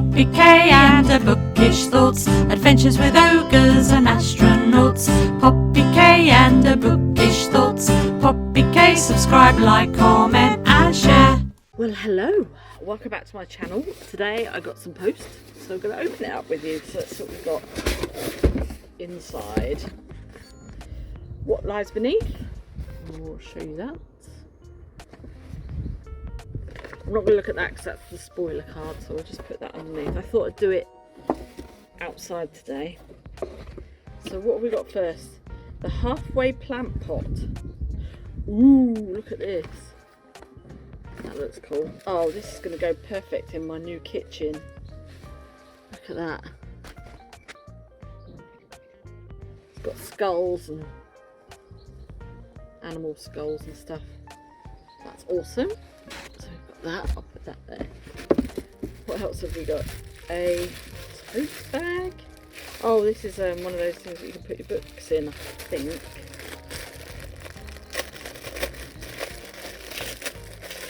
Poppy K and her bookish thoughts, adventures with ogres and astronauts. Poppy K and her bookish thoughts. Poppy K, subscribe, like, comment and share. Well, hello, welcome back to my channel. Today I got some post, so I'm going to open it up with you. So that's what we've got inside. What lies beneath? I'll show you that. I'm not going to look at that because that's the spoiler card, so I'll just put that underneath. I thought I'd do it outside today. So what have we got first? The halfway plant pot. Ooh, look at this. That looks cool. Oh, this is going to go perfect in my new kitchen. Look at that. It's got skulls and animal skulls and stuff. That's awesome. So we've got that. I'll put that there. What else have we got? A tote bag. Oh, this is one of those things that you can put your books in, I think.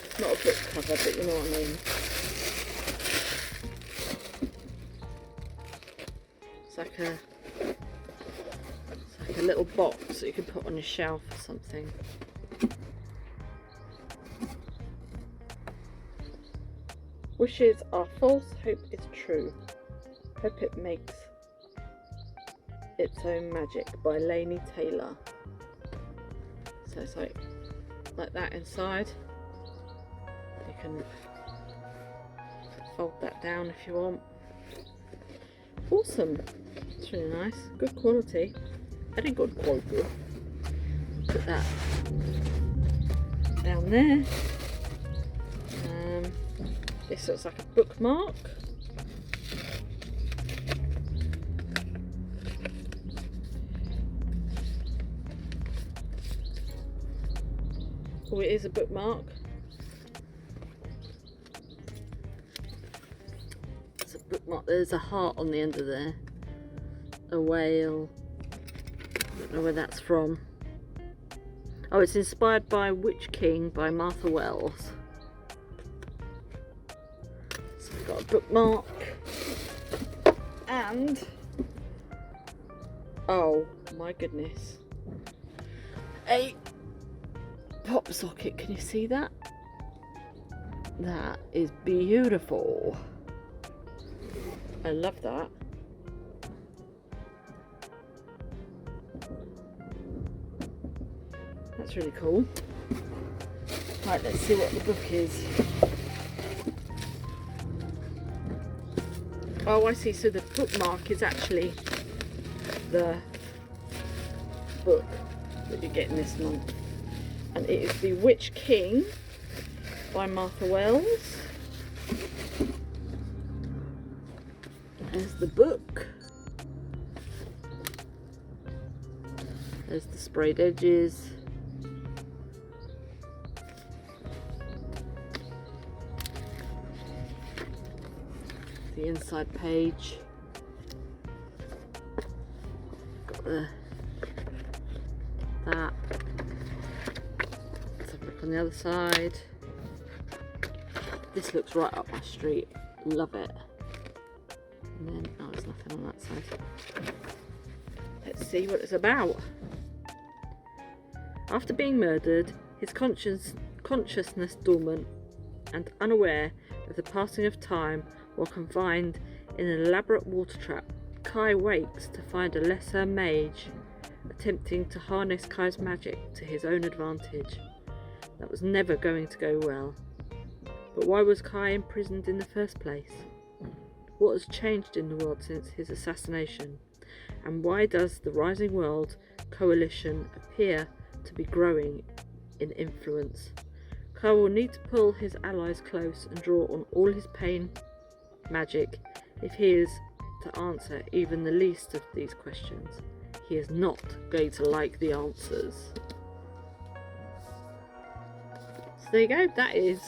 It's not a book cover, but you know what I mean. It's like a little box that you can put on your shelf or something. Wishes are false, hope is true. Hope it makes its own magic by Laini Taylor. So it's like that inside. You can fold that down if you want. Awesome. It's really nice. Good quality. Very good quality. Put that down there. This looks like a bookmark. Oh, it is a bookmark. It's a bookmark. There's a heart on the end of there. A whale. I don't know where that's from. Oh, it's inspired by Witch King by Martha Wells. So we've got a bookmark. And oh my goodness. A pop socket. Can you see that? That is beautiful. I love that. That's really cool. Right, let's see what the book is. Oh, I see. So the bookmark is actually the book that you're getting this month. And it is The Witch King by Martha Wells. There's the book. There's the sprayed edges. The inside page. Got that. Let's have a look on the other side. This looks right up my street. Love it. And then, oh, there's nothing on that side. Let's see what it's about. After being murdered, his consciousness dormant and unaware of the passing of time while confined in an elaborate water trap, Kai wakes to find a lesser mage attempting to harness Kai's magic to his own advantage. That was never going to go well. But why was Kai imprisoned in the first place? What has changed in the world since his assassination? And why does the Rising World Coalition appear to be growing in influence? Kai will need to pull his allies close and draw on all his pain magic if he is to answer even the least of these questions. He is not going to like the answers. So there you go, that is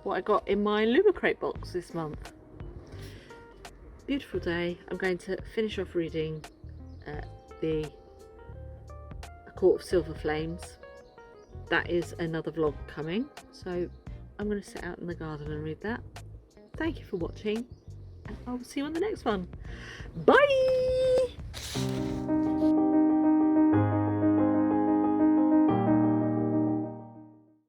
what I got in my Illumicrate box this month. Beautiful day. I'm going to finish off reading A Court of Silver Flames. That is another vlog coming, so I'm going to sit out in the garden and read that. Thank you for watching. and I will see you on the next one. Bye!